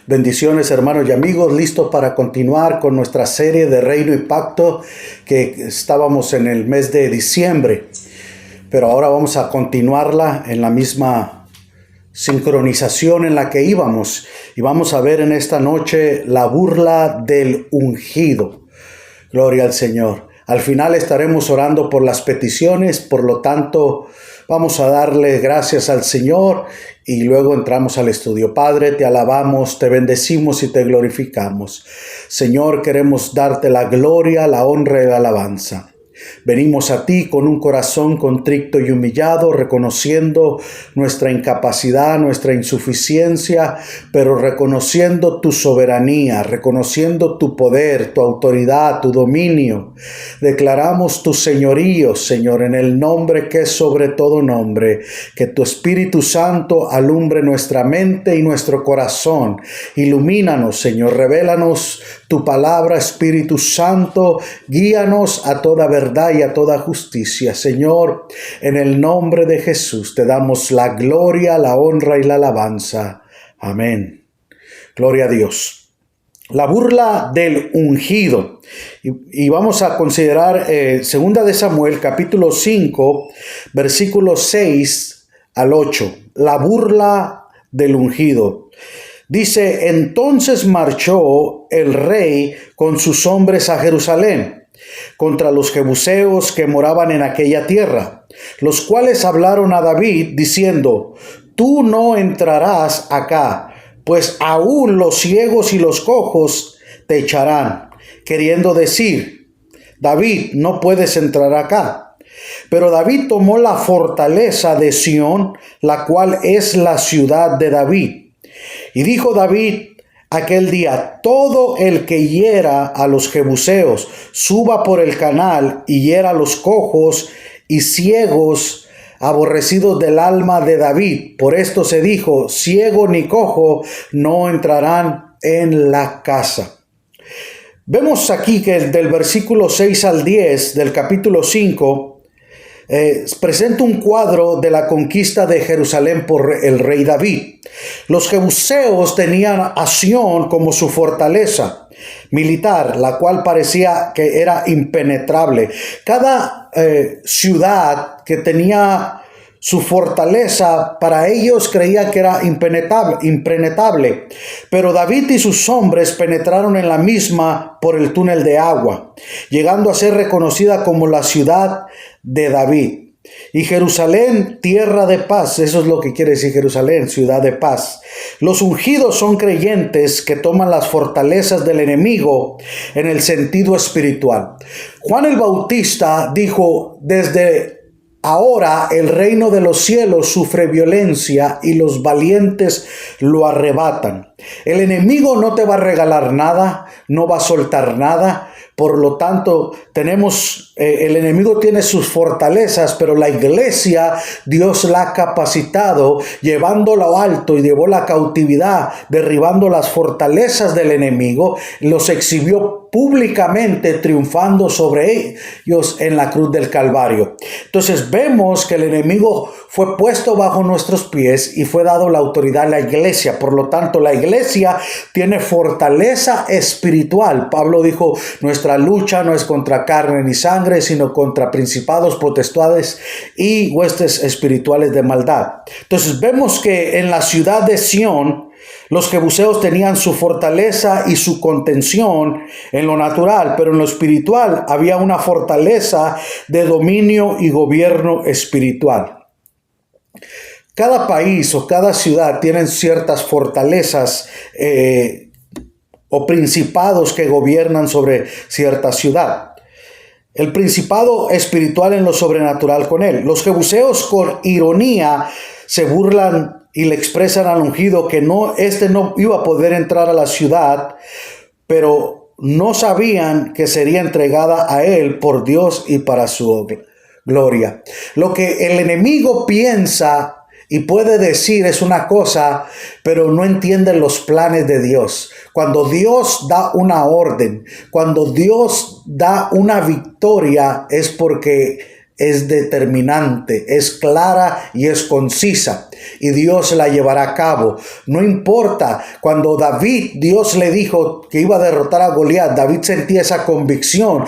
Bendiciones, hermanos y amigos, listos para continuar con nuestra serie de Reino y Pacto que estábamos en el mes de diciembre, pero ahora vamos a continuarla en la misma sincronización en la que íbamos, y vamos a ver en esta noche la burla del ungido. Gloria al Señor. Al final estaremos orando por las peticiones, por lo tanto vamos a darle gracias al Señor y luego entramos al estudio. Padre, te alabamos, te bendecimos y te glorificamos. Señor, queremos darte la gloria, la honra y la alabanza. Venimos a ti con un corazón contrito y humillado, reconociendo nuestra incapacidad, nuestra insuficiencia, pero reconociendo tu soberanía, reconociendo tu poder, tu autoridad, tu dominio. Declaramos tu señorío, Señor, en el nombre que es sobre todo nombre. Que tu Espíritu Santo alumbre nuestra mente y nuestro corazón. Ilumínanos, Señor, revélanos tu palabra, Espíritu Santo, guíanos a toda verdad y a toda justicia. Señor, en el nombre de Jesús te damos la gloria, la honra y la alabanza. Amén. Gloria a Dios. La burla del ungido. Y vamos a considerar 2 de Samuel, capítulo 5, versículos 6 al 8. La burla del ungido. Dice: entonces marchó el rey con sus hombres a Jerusalén contra los jebuseos que moraban en aquella tierra, los cuales hablaron a David diciendo: tú no entrarás acá, pues aún los ciegos y los cojos te echarán, queriendo decir: David, no puedes entrar acá. Pero David tomó la fortaleza de Sión, la cual es la ciudad de David. Y dijo David aquel día: todo el que hiera a los jebuseos, suba por el canal y hiera a los cojos y ciegos, aborrecidos del alma de David. Por esto se dijo: ciego ni cojo no entrarán en la casa. Vemos aquí que del versículo 6 al 10 del capítulo 5, presenta un cuadro de la conquista de Jerusalén por el rey David. Los jebuseos tenían a Sión como su fortaleza militar, la cual parecía que era impenetrable. Cada ciudad que tenía su fortaleza, para ellos creía que era impenetrable. Pero David y sus hombres penetraron en la misma por el túnel de agua, llegando a ser reconocida como la ciudad de David. Y Jerusalén, tierra de paz. Eso es lo que quiere decir Jerusalén, ciudad de paz. Los ungidos son creyentes que toman las fortalezas del enemigo en el sentido espiritual. Juan el Bautista dijo: desde ahora el reino de los cielos sufre violencia y los valientes lo arrebatan. El enemigo no te va a regalar nada, no va a soltar nada. Por lo tanto, el enemigo tiene sus fortalezas, pero la iglesia, Dios la ha capacitado, llevándolo alto, y llevó la cautividad, derribando las fortalezas del enemigo, los exhibió públicamente, triunfando sobre ellos en la cruz del Calvario. Entonces vemos que el enemigo fue puesto bajo nuestros pies y fue dado la autoridad a la iglesia. Por lo tanto, la iglesia tiene fortaleza espiritual. Pablo dijo: nuestra lucha no es contra carne ni sangre, sino contra principados, potestades y huestes espirituales de maldad. Entonces vemos que en la ciudad de Sión, los jebuseos tenían su fortaleza y su contención en lo natural, pero en lo espiritual había una fortaleza de dominio y gobierno espiritual. Cada país o cada ciudad tienen ciertas fortalezas o principados que gobiernan sobre cierta ciudad. El principado espiritual en lo sobrenatural con él. Los jebuseos con ironía se burlan y le expresan al ungido que no iba a poder entrar a la ciudad, pero no sabían que sería entregada a él por Dios y para su gloria. Lo que el enemigo piensa y puede decir es una cosa, pero no entienden los planes de Dios. Cuando Dios da una orden, cuando Dios da una victoria, es porque es determinante, es clara y es concisa. y Dios la llevará a cabo. No importa, cuando Dios le dijo que iba a derrotar a Goliat, David sentía esa convicción.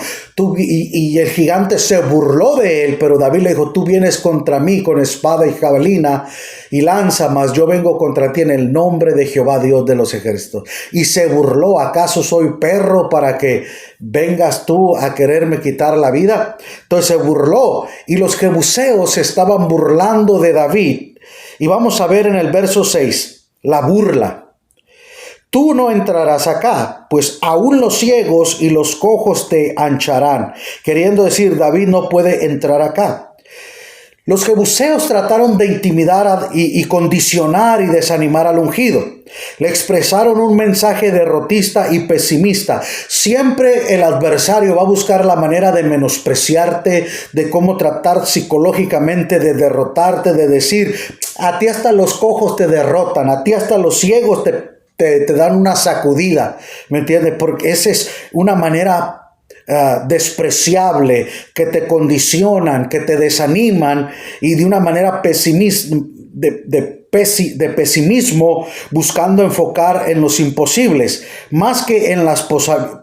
Y el gigante se burló de él, pero David le dijo, tú vienes contra mí con espada y jabalina y lanza, mas yo vengo contra ti en el nombre de Jehová, Dios de los ejércitos. Y se burló, ¿acaso soy perro para que vengas tú a quererme quitar la vida? Entonces se burló, y los jebuseos se estaban burlando de David. Y vamos a ver en el verso 6, la burla. Tú no entrarás acá, pues aún los ciegos y los cojos te ancharán. Queriendo decir, David no puede entrar acá. Los jebuseos trataron de intimidar y condicionar y desanimar al ungido. Le expresaron un mensaje derrotista y pesimista. Siempre el adversario va a buscar la manera de menospreciarte, de cómo tratar psicológicamente, de derrotarte, de decir, a ti hasta los cojos te derrotan, a ti hasta los ciegos te dan una sacudida, ¿me entiendes? Porque esa es una manera despreciable, que te condicionan, que te desaniman, y de una manera de pesimismo, buscando enfocar en los imposibles más que en las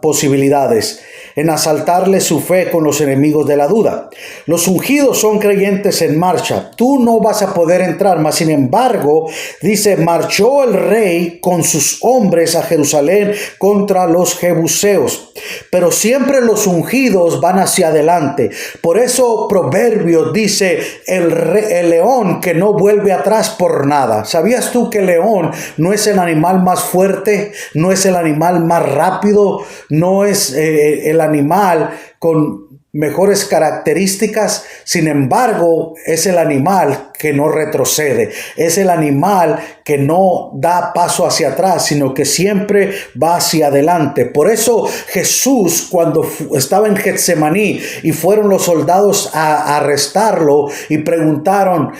posibilidades, en asaltarle su fe con los enemigos de la duda. Los ungidos son creyentes en marcha. Tú no vas a poder entrar, mas sin embargo, dice, marchó el rey con sus hombres a Jerusalén contra los jebuseos. Pero siempre los ungidos van hacia adelante. Por eso Proverbios dice, el león que no vuelve atrás por nada. ¿Sabías tú que el león no es el animal más fuerte? No es el animal más rápido, no es el animal con mejores características. Sin embargo, es el animal que no retrocede, es el animal que no da paso hacia atrás, sino que siempre va hacia adelante. Por eso Jesús, cuando estaba en Getsemaní y fueron los soldados a arrestarlo y preguntaron,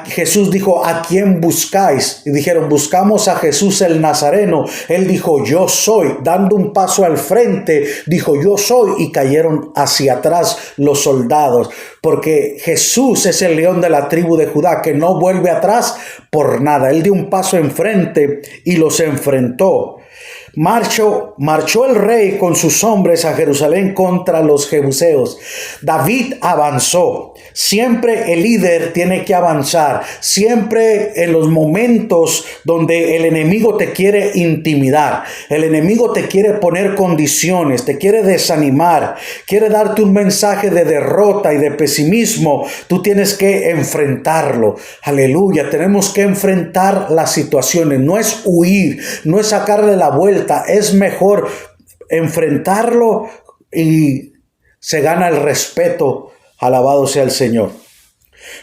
Jesús dijo, ¿a quién buscáis? Y dijeron, buscamos a Jesús el Nazareno. Él dijo, yo soy. Dando un paso al frente, dijo, yo soy, y cayeron hacia atrás los soldados, porque Jesús es el león de la tribu de Judá, que no vuelve atrás por nada. Él dio un paso enfrente y los enfrentó. Marchó el rey con sus hombres a Jerusalén contra los jebuseos. David avanzó. Siempre el líder tiene que avanzar. Siempre en los momentos donde el enemigo te quiere intimidar, el enemigo te quiere poner condiciones, te quiere desanimar, quiere darte un mensaje de derrota y de pesimismo, tú tienes que enfrentarlo. Aleluya, tenemos que enfrentar las situaciones. No es huir, no es sacarle la vuelta. Es mejor enfrentarlo y se gana el respeto. Alabado sea el Señor.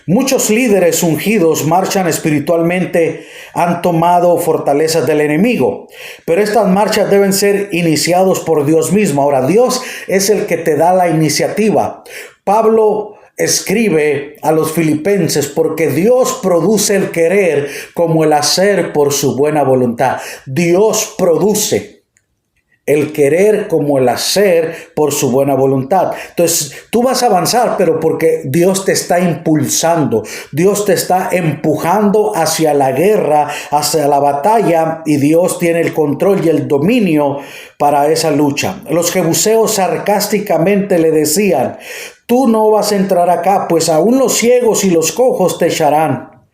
Muchos líderes ungidos marchan espiritualmente, han tomado fortalezas del enemigo, pero estas marchas deben ser iniciados por Dios mismo. Ahora, Dios es el que te da la iniciativa. Pablo escribe a los filipenses, porque Dios produce el querer como el hacer por su buena voluntad. Dios produce el querer como el hacer por su buena voluntad. Entonces, tú vas a avanzar, pero porque Dios te está impulsando. Dios te está empujando hacia la guerra, hacia la batalla, y Dios tiene el control y el dominio para esa lucha. Los jebuseos sarcásticamente le decían, tú no vas a entrar acá, pues aún los ciegos y los cojos te echarán.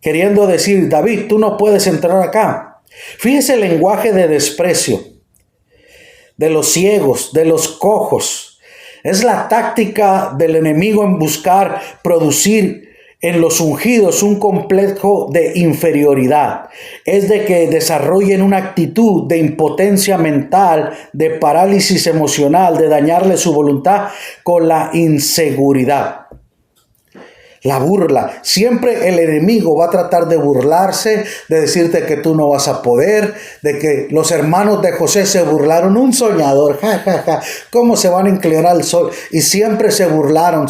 Queriendo decir, David, tú no puedes entrar acá. Fíjese el lenguaje de desprecio de los ciegos, de los cojos. Es la táctica del enemigo en buscar producir en los ungidos un complejo de inferioridad. Es de que desarrollen una actitud de impotencia mental, de parálisis emocional, de dañarle su voluntad con la inseguridad. La burla. Siempre el enemigo va a tratar de burlarse, de decirte que tú no vas a poder, de que los hermanos de José se burlaron, un soñador, ¿cómo se van a inclinar al sol? Y siempre se burlaron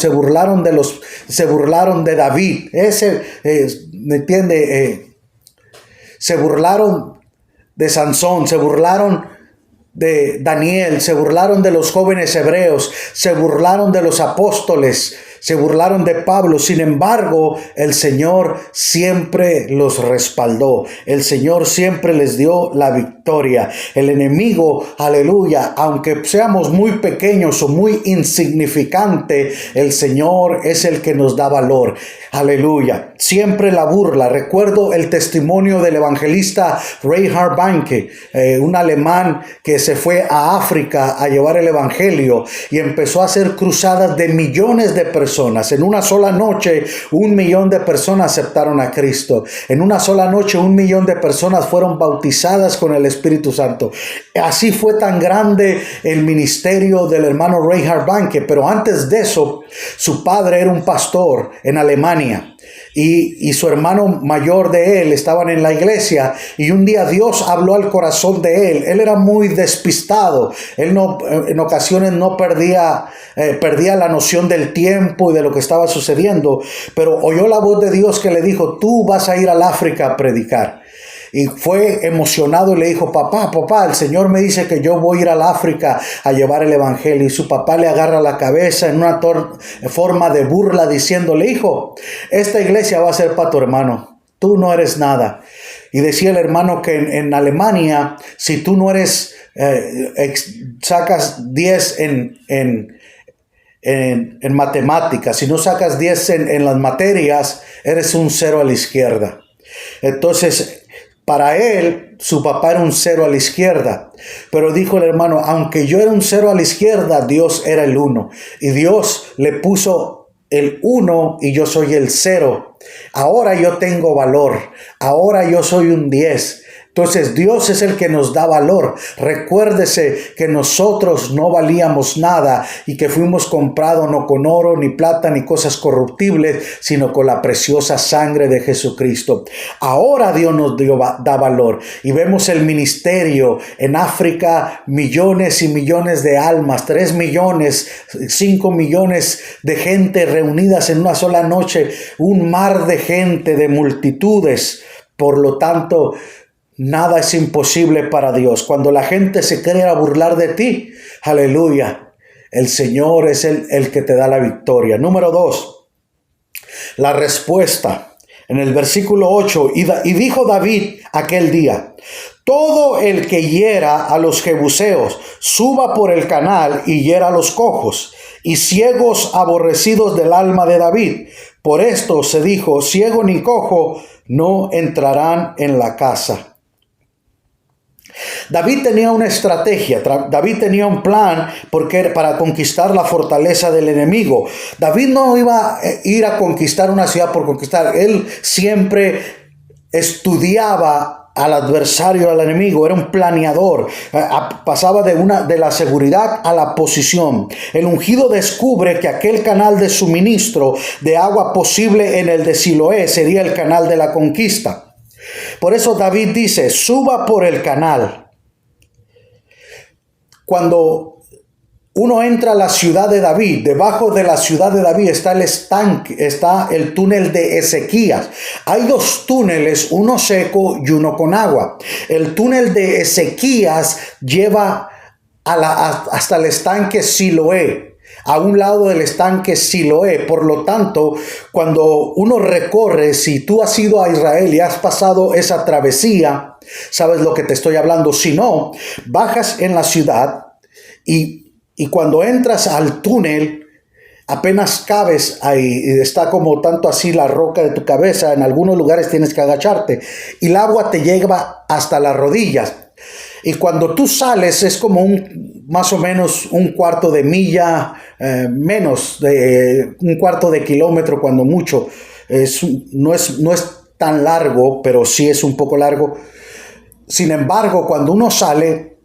de David. ¿Me entiende? Se burlaron de Sansón, se burlaron de Daniel, se burlaron de los jóvenes hebreos, se burlaron de los apóstoles, se burlaron de Pablo. Sin embargo, el Señor siempre los respaldó. El Señor siempre les dio la victoria. El enemigo, aleluya, aunque seamos muy pequeños o muy insignificantes, el Señor es el que nos da valor. Aleluya. Siempre la burla. Recuerdo el testimonio del evangelista Reinhard Bonnke, un alemán que se fue a África a llevar el evangelio y empezó a hacer cruzadas de millones de personas. En una sola noche, 1 millón de personas aceptaron a Cristo. En una sola noche, 1 millón de personas fueron bautizadas con el Espíritu Santo. Así fue tan grande el ministerio del hermano Reinhard Bonnke. Pero antes de eso, su padre era un pastor en Alemania. Y su hermano mayor de él estaban en la iglesia, y un día Dios habló al corazón de él. Él era muy despistado. Él en ocasiones no perdía la noción del tiempo y de lo que estaba sucediendo, pero oyó la voz de Dios que le dijo: tú vas a ir al África a predicar. Y fue emocionado y le dijo: papá, el Señor me dice que yo voy a ir al África a llevar el evangelio. Y su papá le agarra la cabeza en una forma de burla, diciéndole: hijo, esta iglesia va a ser para tu hermano, tú no eres nada. Y decía el hermano que en Alemania, si tú no eres, sacas 10 en matemáticas, si no sacas 10 en las materias, eres un 0 a la izquierda. Entonces, para él, su papá era un 0 a la izquierda. Pero dijo el hermano: aunque yo era un 0 a la izquierda, Dios era el 1. Y Dios le puso el 1 y yo soy el 0. Ahora yo tengo valor. Ahora yo soy un 10. Entonces Dios es el que nos da valor. Recuérdese que nosotros no valíamos nada y que fuimos comprados no con oro, ni plata, ni cosas corruptibles, sino con la preciosa sangre de Jesucristo. Ahora Dios nos da valor, y vemos el ministerio en África, millones y millones de almas, 3 millones, 5 millones de gente reunidas en una sola noche, un mar de gente, de multitudes. Por lo tanto, nada es imposible para Dios. Cuando la gente se quiere burlar de ti, aleluya, el Señor es el que te da la victoria. Número 2, la respuesta. En el versículo 8, y dijo David aquel día: todo el que hiera a los jebuseos, suba por el canal y hiera a los cojos y ciegos aborrecidos del alma de David. Por esto se dijo: ciego ni cojo no entrarán en la casa. David tenía una estrategia, David tenía un plan para conquistar la fortaleza del enemigo. David no iba a ir a conquistar una ciudad por conquistar. Él siempre estudiaba al adversario, al enemigo. Era un planeador. Pasaba de la seguridad a la posición. El ungido descubre que aquel canal de suministro de agua posible en el de Siloé sería el canal de la conquista. Por eso David dice: suba por el canal. Cuando uno entra a la ciudad de David, debajo de la ciudad de David está el estanque, está el túnel de Ezequías. Hay 2 túneles, uno seco y uno con agua. El túnel de Ezequías lleva hasta el estanque Siloé, a un lado del estanque Siloé. Por lo tanto, cuando uno recorre, si tú has ido a Israel y has pasado esa travesía, sabes lo que te estoy hablando. Si no, bajas en la ciudad y cuando entras al túnel, apenas cabes ahí, y está como tanto así la roca de tu cabeza. En algunos lugares tienes que agacharte y el agua te llega hasta las rodillas. Y cuando tú sales es como más o menos un cuarto de milla, menos de un cuarto de kilómetro cuando mucho. No es tan largo, pero sí es un poco largo. Sin embargo, cuando uno sale,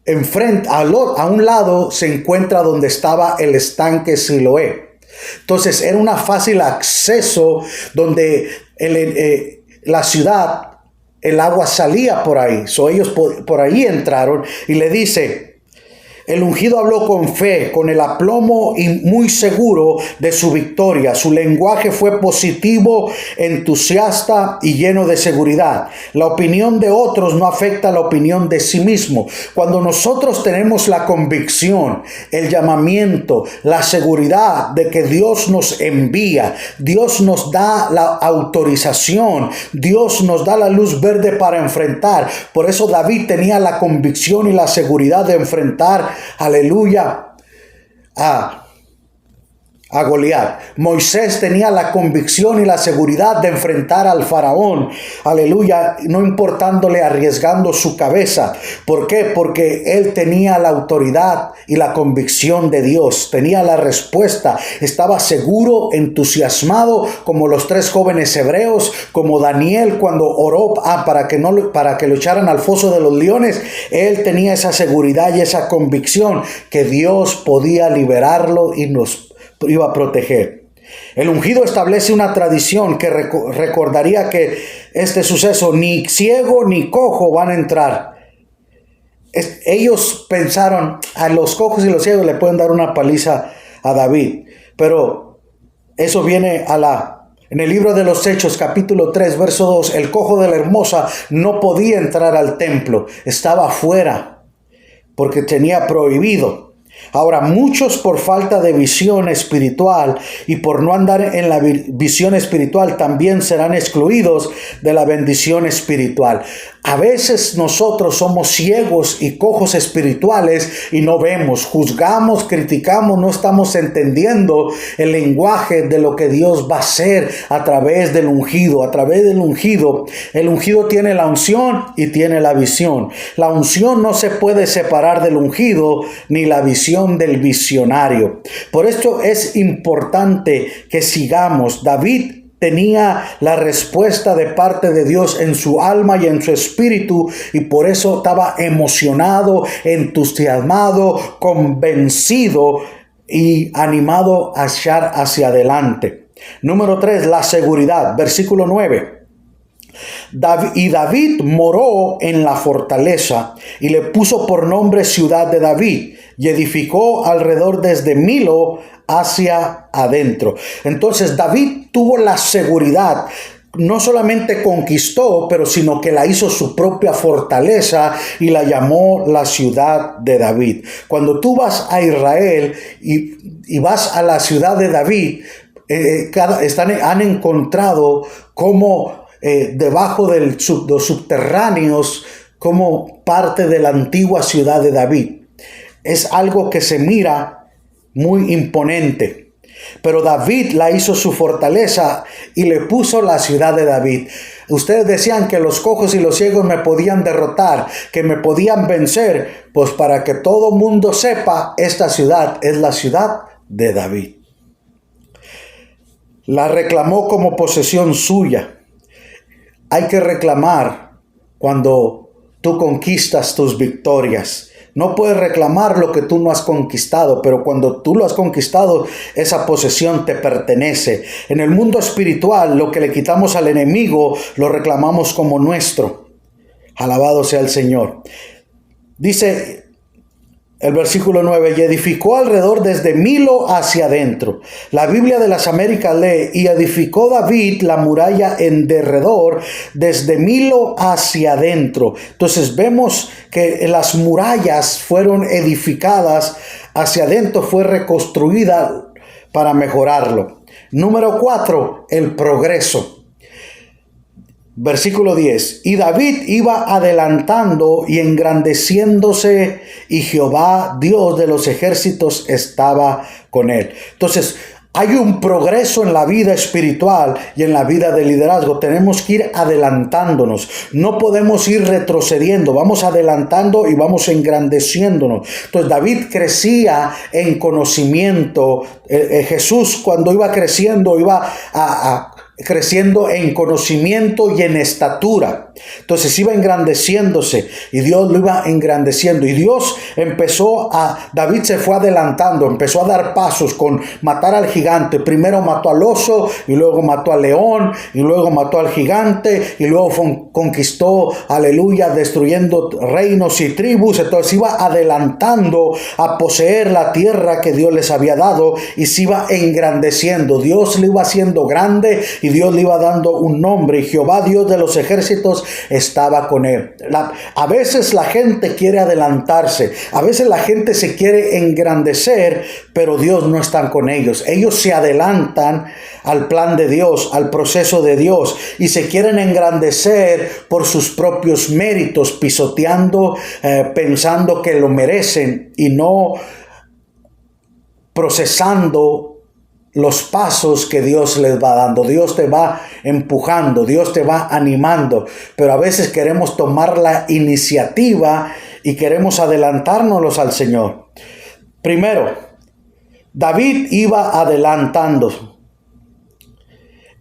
enfrente, a un lado se encuentra donde estaba el estanque Siloé. Entonces era un fácil acceso donde la ciudad, el agua salía por ahí. Ellos por ahí entraron y le dice, El ungido habló con fe, con el aplomo y muy seguro de su victoria. Su lenguaje fue positivo, entusiasta y lleno de seguridad. La opinión de otros no afecta la opinión de sí mismo. Cuando nosotros tenemos la convicción, el llamamiento, la seguridad de que Dios nos envía, Dios nos da la autorización, Dios nos da la luz verde para enfrentar. Por eso David tenía la convicción y la seguridad de enfrentar, aleluya, a Goliat. Moisés tenía la convicción y la seguridad de enfrentar al faraón, aleluya, no importándole, arriesgando su cabeza. ¿Por qué? Porque él tenía la autoridad y la convicción de Dios, tenía la respuesta, estaba seguro, entusiasmado, como los 3 jóvenes hebreos, como Daniel cuando oró para que lo echaran al foso de los leones. Él tenía esa seguridad y esa convicción que Dios podía liberarlo y nos iba a proteger. El ungido establece una tradición que recordaría que este suceso, ni ciego ni cojo van a entrar. Ellos pensaron, a los cojos y los ciegos le pueden dar una paliza a David, pero eso viene en el libro de los Hechos, capítulo 3, verso 2, el cojo de la Hermosa no podía entrar al templo, estaba afuera porque tenía prohibido. Ahora, muchos por falta de visión espiritual y por no andar en la visión espiritual también serán excluidos de la bendición espiritual. A veces nosotros somos ciegos y cojos espirituales y no vemos, juzgamos, criticamos, no estamos entendiendo el lenguaje de lo que Dios va a hacer a través del ungido. A través del ungido, el ungido tiene la unción y tiene la visión. La unción no se puede separar del ungido ni la visión del visionario. Por esto es importante que sigamos. David tenía la respuesta de parte de Dios en su alma y en su espíritu, y por eso estaba emocionado, entusiasmado, convencido y animado a echar hacia adelante. Número 3, la seguridad. Versículo 9. Y David moró en la fortaleza y le puso por nombre Ciudad de David y edificó alrededor desde Milo hacia adentro. Entonces David tuvo la seguridad, no solamente conquistó, pero sino que la hizo su propia fortaleza y la llamó la Ciudad de David. Cuando tú vas a Israel y vas a la Ciudad de David, han encontrado cómo debajo de los subterráneos, como parte de la antigua ciudad de David. Es algo que se mira muy imponente. Pero David la hizo su fortaleza y le puso la Ciudad de David. Ustedes decían que los cojos y los ciegos me podían derrotar, que me podían vencer. Pues para que todo mundo sepa, esta ciudad es la Ciudad de David. La reclamó como posesión suya. Hay que reclamar cuando tú conquistas tus victorias. No puedes reclamar lo que tú no has conquistado, pero cuando tú lo has conquistado, esa posesión te pertenece. En el mundo espiritual, lo que le quitamos al enemigo, lo reclamamos como nuestro. Alabado sea el Señor. Dice el versículo 9, y edificó alrededor desde Milo hacia adentro. La Biblia de las Américas lee, y edificó David la muralla en derredor desde Milo hacia adentro. Entonces vemos que las murallas fueron edificadas hacia adentro, fue reconstruida para mejorarlo. Número 4, el progreso. Versículo 10. Y David iba adelantando y engrandeciéndose, y Jehová, Dios de los ejércitos, estaba con él. Entonces, hay un progreso en la vida espiritual y en la vida de liderazgo. Tenemos que ir adelantándonos. No podemos ir retrocediendo. Vamos adelantando y vamos engrandeciéndonos. Entonces, David crecía en conocimiento. Jesús, cuando iba creciendo, iba creciendo en conocimiento y en estatura. Entonces iba engrandeciéndose y Dios lo iba engrandeciendo. Y Dios David se fue adelantando, empezó a dar pasos con matar al gigante. Primero mató al oso y luego mató al león y luego mató al gigante y luego conquistó, aleluya, destruyendo reinos y tribus. Entonces iba adelantando a poseer la tierra que Dios les había dado y se iba engrandeciendo. Dios le iba haciendo grande y Dios le iba dando un nombre, y Jehová Dios de los ejércitos estaba con él. A veces la gente quiere adelantarse, a veces la gente se quiere engrandecer, pero Dios no está con ellos. Ellos se adelantan al plan de Dios, al proceso de Dios, y se quieren engrandecer por sus propios méritos, pisoteando, pensando que lo merecen y no procesando los pasos que Dios les va dando. Dios te va empujando, Dios te va animando, pero a veces queremos tomar la iniciativa y queremos adelantárnoslos al Señor. Primero, David iba adelantando.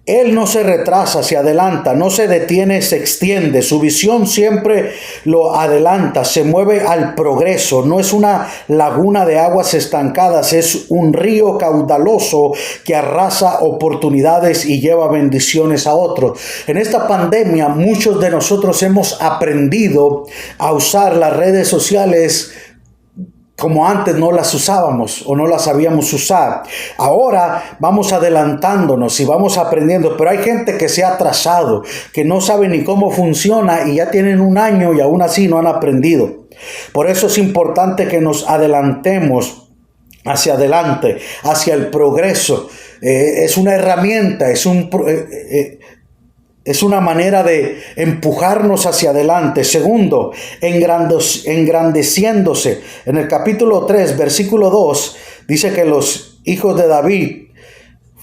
Él no se retrasa, se adelanta, no se detiene, se extiende. Su visión siempre lo adelanta, se mueve al progreso. No es una laguna de aguas estancadas, es un río caudaloso que arrasa oportunidades y lleva bendiciones a otros. En esta pandemia, muchos de nosotros hemos aprendido a usar las redes sociales como antes no las usábamos o no las sabíamos usar. Ahora vamos adelantándonos y vamos aprendiendo, pero hay gente que se ha atrasado, que no sabe ni cómo funciona y ya tienen un año y aún así no han aprendido. Por eso es importante que nos adelantemos hacia adelante, hacia el progreso. Es una herramienta, es una manera de empujarnos hacia adelante. Segundo, engrandeciéndose. En el capítulo 3, versículo 2, dice que los hijos de David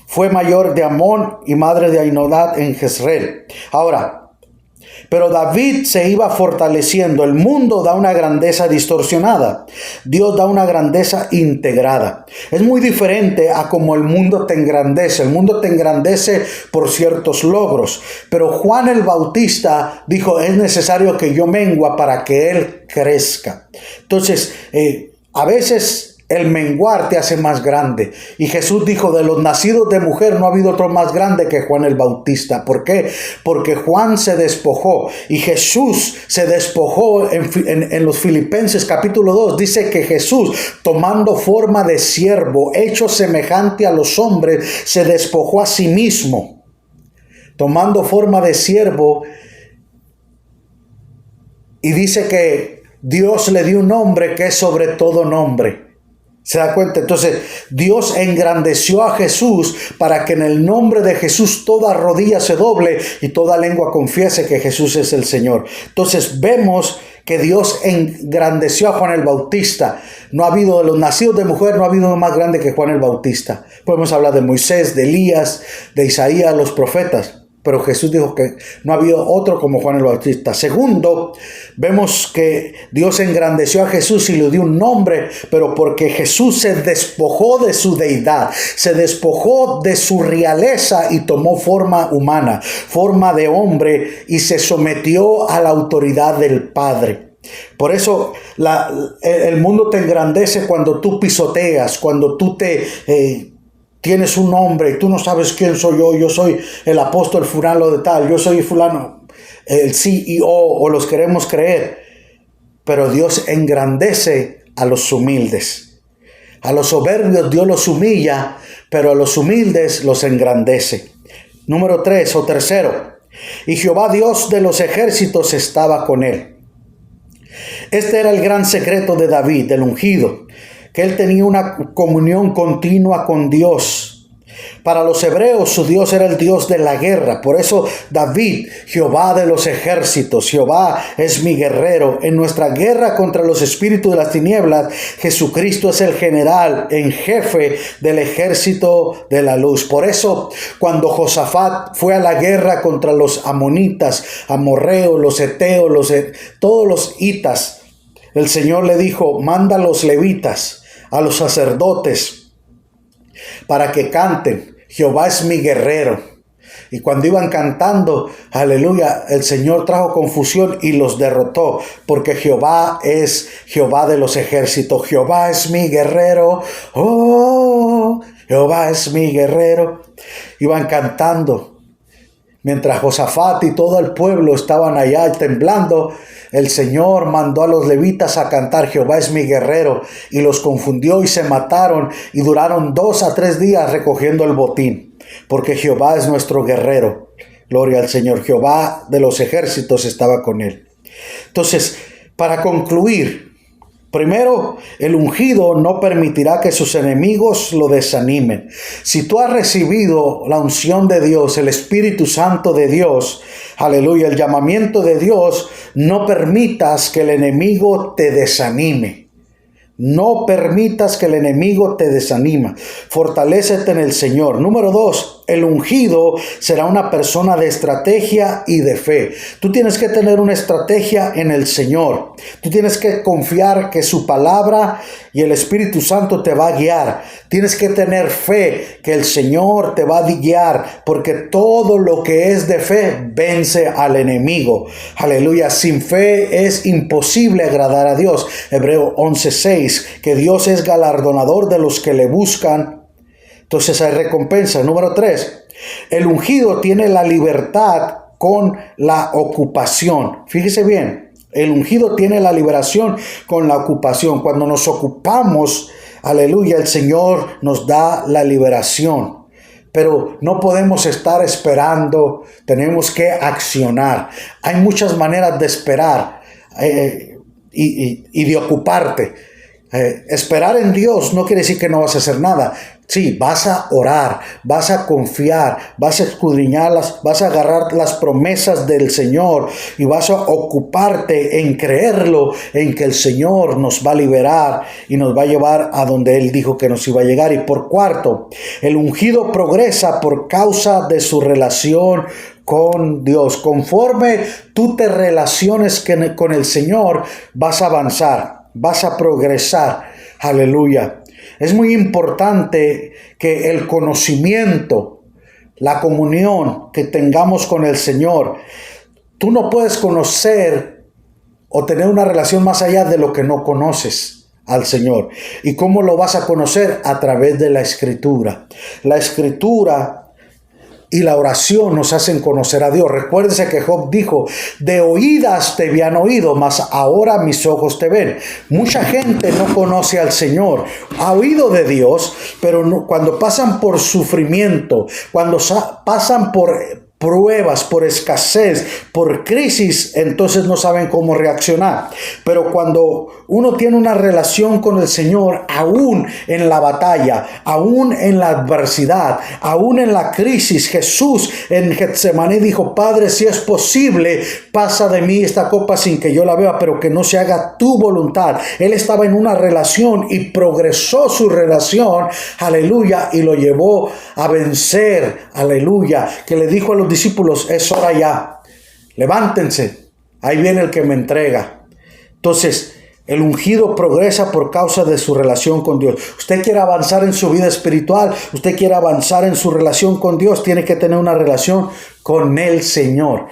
fue mayor de Amón y madre de Ainodad en Jezreel. Ahora, pero David se iba fortaleciendo. El mundo da una grandeza distorsionada. Dios da una grandeza integrada. Es muy diferente a como el mundo te engrandece. El mundo te engrandece por ciertos logros. Pero Juan el Bautista dijo, es necesario que yo mengua para que él crezca. Entonces, a veces el menguar te hace más grande. Y Jesús dijo, de los nacidos de mujer no ha habido otro más grande que Juan el Bautista. ¿Por qué? Porque Juan se despojó y Jesús se despojó. En los Filipenses capítulo 2 dice que Jesús, tomando forma de siervo, hecho semejante a los hombres, se despojó a sí mismo. Tomando forma de siervo, y dice que Dios le dio un nombre que es sobre todo nombre. ¿Se da cuenta? Entonces, Dios engrandeció a Jesús para que en el nombre de Jesús toda rodilla se doble y toda lengua confiese que Jesús es el Señor. Entonces, vemos que Dios engrandeció a Juan el Bautista. No ha habido, de los nacidos de mujer, no ha habido uno más grande que Juan el Bautista. Podemos hablar de Moisés, de Elías, de Isaías, los profetas. Pero Jesús dijo que no ha habido otro como Juan el Bautista. Segundo, vemos que Dios engrandeció a Jesús y le dio un nombre, pero porque Jesús se despojó de su deidad, se despojó de su realeza y tomó forma humana, forma de hombre, y se sometió a la autoridad del Padre. Por eso el mundo te engrandece cuando tú pisoteas, cuando tú tienes un nombre y tú no sabes quién soy yo soy el apóstol fulano de tal, yo soy fulano, el CEO, o los queremos creer. Pero Dios engrandece a los humildes. A los soberbios Dios los humilla, pero a los humildes los engrandece. Número 3 o tercero, y Jehová Dios de los ejércitos estaba con él. Este era el gran secreto de David, el ungido, que él tenía una comunión continua con Dios. Para los hebreos su Dios era el Dios de la guerra. Por eso David, Jehová de los ejércitos, Jehová es mi guerrero. En nuestra guerra contra los espíritus de las tinieblas, Jesucristo es el general en jefe del ejército de la luz. Por eso cuando Josafat fue a la guerra contra los amonitas, amorreos, los heteos, todos los hitas, el Señor le dijo, manda a los levitas, a los sacerdotes, para que canten, Jehová es mi guerrero. Y cuando iban cantando, aleluya, el Señor trajo confusión y los derrotó, porque Jehová es Jehová de los ejércitos. Jehová es mi guerrero. Oh, Jehová es mi guerrero. Iban cantando. Mientras Josafat y todo el pueblo estaban allá temblando, el Señor mandó a los levitas a cantar Jehová es mi guerrero, y los confundió y se mataron, y duraron 2 a 3 días recogiendo el botín, porque Jehová es nuestro guerrero. Gloria al Señor. Jehová de los ejércitos estaba con él. Entonces, para concluir, primero, el ungido no permitirá que sus enemigos lo desanimen. Si tú has recibido la unción de Dios, el Espíritu Santo de Dios, aleluya, el llamamiento de Dios, no permitas que el enemigo te desanime. No permitas que el enemigo te desanime. Fortalécete en el Señor. Número 2, el ungido será una persona de estrategia y de fe. Tú tienes que tener una estrategia en el Señor. Tú tienes que confiar que su palabra y el Espíritu Santo te va a guiar. Tienes que tener fe que el Señor te va a guiar, porque todo lo que es de fe vence al enemigo. Aleluya. Sin fe es imposible agradar a Dios. Hebreo 11:6. Que Dios es galardonador de los que le buscan. Entonces hay recompensa. Número 3, el ungido tiene la libertad con la ocupación. Fíjese bien, el ungido tiene la liberación con la ocupación. Cuando nos ocupamos, aleluya, el Señor nos da la liberación. Pero no podemos estar esperando, tenemos que accionar. Hay muchas maneras de esperar y de ocuparte. Esperar en Dios no quiere decir que no vas a hacer nada. Sí, vas a orar, vas a confiar, vas a escudriñarlas, vas a agarrar las promesas del Señor y vas a ocuparte en creerlo, en que el Señor nos va a liberar y nos va a llevar a donde Él dijo que nos iba a llegar. Y por cuarto, el ungido progresa por causa de su relación con Dios. Conforme tú te relaciones con el Señor, vas a avanzar, vas a progresar. Aleluya. Es muy importante que el conocimiento, la comunión que tengamos con el Señor. Tú no puedes conocer o tener una relación más allá de lo que no conoces al Señor. ¿Y cómo lo vas a conocer? A través de la Escritura. La Escritura y la oración nos hacen conocer a Dios. Recuérdese que Job dijo, de oídas te habían oído, mas ahora mis ojos te ven. Mucha gente no conoce al Señor. Ha oído de Dios, pero no, cuando pasan por sufrimiento, cuando pasan por pruebas, por escasez, por crisis, entonces no saben cómo reaccionar. Pero cuando uno tiene una relación con el Señor, aún en la batalla, aún en la adversidad, aún en la crisis, Jesús en Getsemaní dijo, Padre, si es posible, pasa de mí esta copa sin que yo la beba, pero que no se haga tu voluntad. Él estaba en una relación y progresó su relación, aleluya, y lo llevó a vencer, aleluya, que le dijo a los discípulos, es hora ya, levántense, ahí viene el que me entrega. Entonces, el ungido progresa por causa de su relación con Dios. Usted quiere avanzar en su vida espiritual, usted quiere avanzar en su relación con Dios, tiene que tener una relación con el Señor.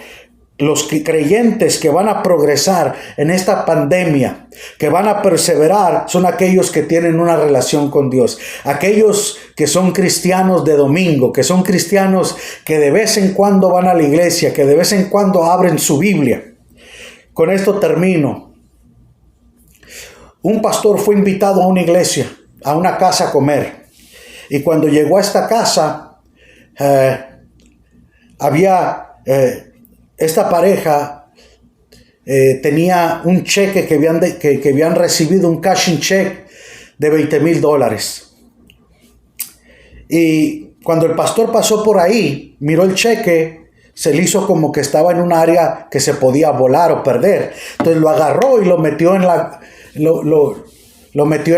Los creyentes que van a progresar en esta pandemia, que van a perseverar, son aquellos que tienen una relación con Dios. Aquellos que son cristianos de domingo, que son cristianos que de vez en cuando van a la iglesia, que de vez en cuando abren su Biblia. Con esto termino. Un pastor fue invitado a una iglesia, a una casa a comer. Y cuando llegó a esta casa, esta pareja tenía un cheque que habían recibido, un cashing check de $20,000. Y cuando el pastor pasó por ahí, miró el cheque, se le hizo como que estaba en un área que se podía volar o perder. Entonces lo agarró y lo metió en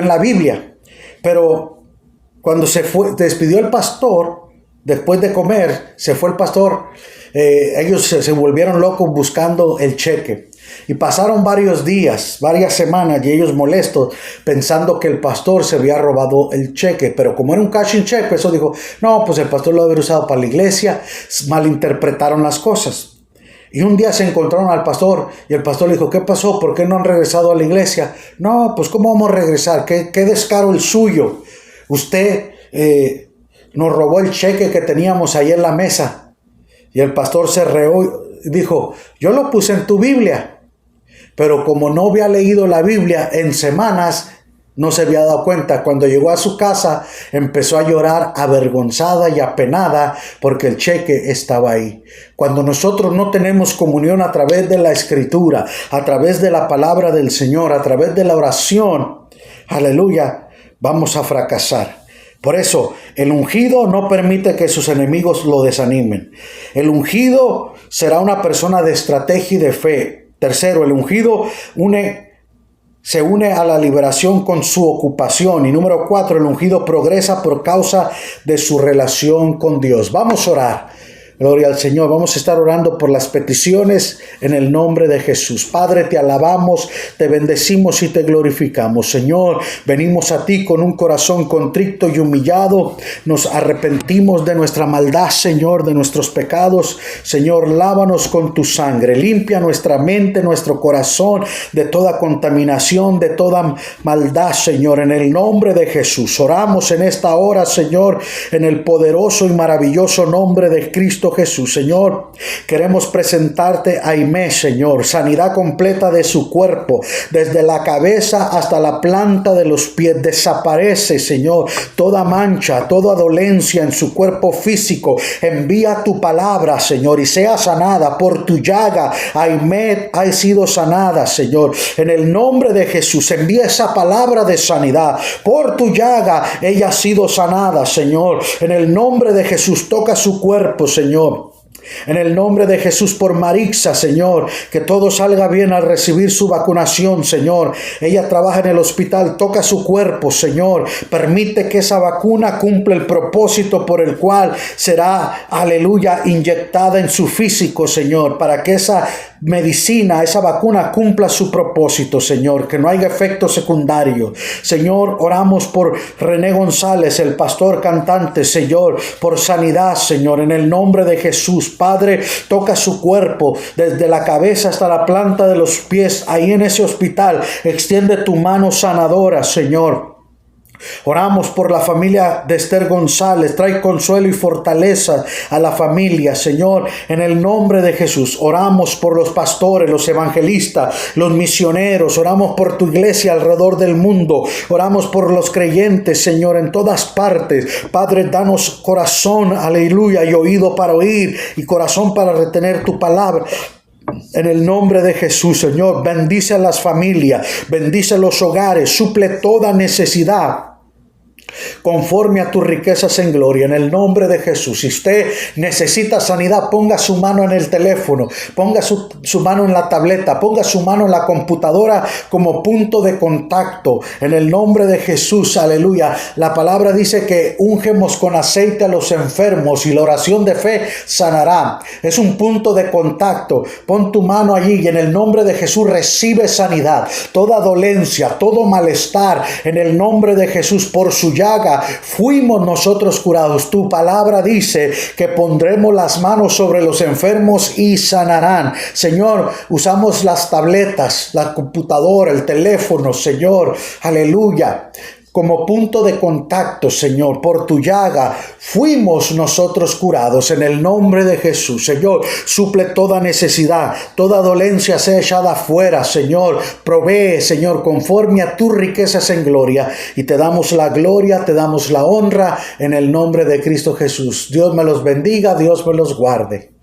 la Biblia. Pero cuando despidió el pastor, después de comer, se fue el pastor. Ellos se volvieron locos buscando el cheque. Y pasaron varios días, varias semanas, y ellos molestos, pensando que el pastor se había robado el cheque. Pero como era un cash in check, eso dijo, no, pues el pastor lo había usado para la iglesia. Malinterpretaron las cosas. Y un día se encontraron al pastor, y el pastor le dijo, ¿qué pasó? ¿Por qué no han regresado a la iglesia? No, pues ¿cómo vamos a regresar? ¿Qué descaro el suyo? Usted nos robó el cheque que teníamos ahí en la mesa. Y el pastor se reó y dijo, yo lo puse en tu Biblia. Pero como no había leído la Biblia en semanas, no se había dado cuenta. Cuando llegó a su casa, empezó a llorar avergonzada y apenada porque el cheque estaba ahí. Cuando nosotros no tenemos comunión a través de la Escritura, a través de la palabra del Señor, a través de la oración, aleluya, vamos a fracasar. Por eso, el ungido no permite que sus enemigos lo desanimen. El ungido será una persona de estrategia y de fe. Tercero, el ungido se une a la liberación con su ocupación. Y número 4, el ungido progresa por causa de su relación con Dios. Vamos a orar. Gloria al Señor. Vamos a estar orando por las peticiones en el nombre de Jesús. Padre, te alabamos, te bendecimos y te glorificamos. Señor, venimos a ti con un corazón contrito y humillado. Nos arrepentimos de nuestra maldad, Señor, de nuestros pecados. Señor, lávanos con tu sangre. Limpia nuestra mente, nuestro corazón de toda contaminación, de toda maldad, Señor. En el nombre de Jesús. Oramos en esta hora, Señor, en el poderoso y maravilloso nombre de Cristo Jesús. Señor, queremos presentarte a Aimé, Señor, sanidad completa de su cuerpo, desde la cabeza hasta la planta de los pies. Desaparece, Señor, toda mancha, toda dolencia en su cuerpo físico. Envía tu palabra, Señor, y sea sanada por tu llaga. Aimé ha sido sanada, Señor. En el nombre de Jesús, envía esa palabra de sanidad. Por tu llaga, ella ha sido sanada, Señor. En el nombre de Jesús, toca su cuerpo, Señor. En el nombre de Jesús, por Marixa, Señor, que todo salga bien al recibir su vacunación, Señor. Ella trabaja en el hospital, toca su cuerpo, Señor. Permite que esa vacuna cumpla el propósito por el cual será, aleluya, inyectada en su físico, Señor, para que esa medicina, esa vacuna cumpla su propósito, Señor, que no haya efecto secundario. Señor, oramos por René González, el pastor cantante, Señor, por sanidad, Señor, en el nombre de Jesús. Padre, toca su cuerpo desde la cabeza hasta la planta de los pies, ahí en ese hospital. Extiende tu mano sanadora, Señor. Oramos por la familia de Esther González. Trae consuelo y fortaleza a la familia, Señor, en el nombre de Jesús. Oramos por los pastores, los evangelistas, los misioneros. Oramos por tu iglesia alrededor del mundo. Oramos por los creyentes, Señor, en todas partes. Padre, danos corazón, aleluya, y oído para oír y corazón para retener tu palabra. En el nombre de Jesús, Señor, bendice a las familias, bendice los hogares, suple toda necesidad conforme a tus riquezas en gloria, en el nombre de Jesús. Si usted necesita sanidad, ponga su mano en el teléfono, ponga su mano en la tableta, ponga su mano en la computadora como punto de contacto, en el nombre de Jesús, aleluya. La palabra dice que ungemos con aceite a los enfermos y la oración de fe sanará. Es un punto de contacto. Pon tu mano allí y en el nombre de Jesús recibe sanidad. Toda dolencia, todo malestar, en el nombre de Jesús, por su llaga fuimos nosotros curados. Tu palabra dice que pondremos las manos sobre los enfermos y sanarán. Señor, usamos las tabletas, la computadora, el teléfono, Señor, aleluya, como punto de contacto, Señor. Por tu llaga fuimos nosotros curados en el nombre de Jesús. Señor, suple toda necesidad, toda dolencia sea echada afuera, Señor. Provee, Señor, conforme a tus riquezas en gloria. Y te damos la gloria, te damos la honra en el nombre de Cristo Jesús. Dios me los bendiga, Dios me los guarde.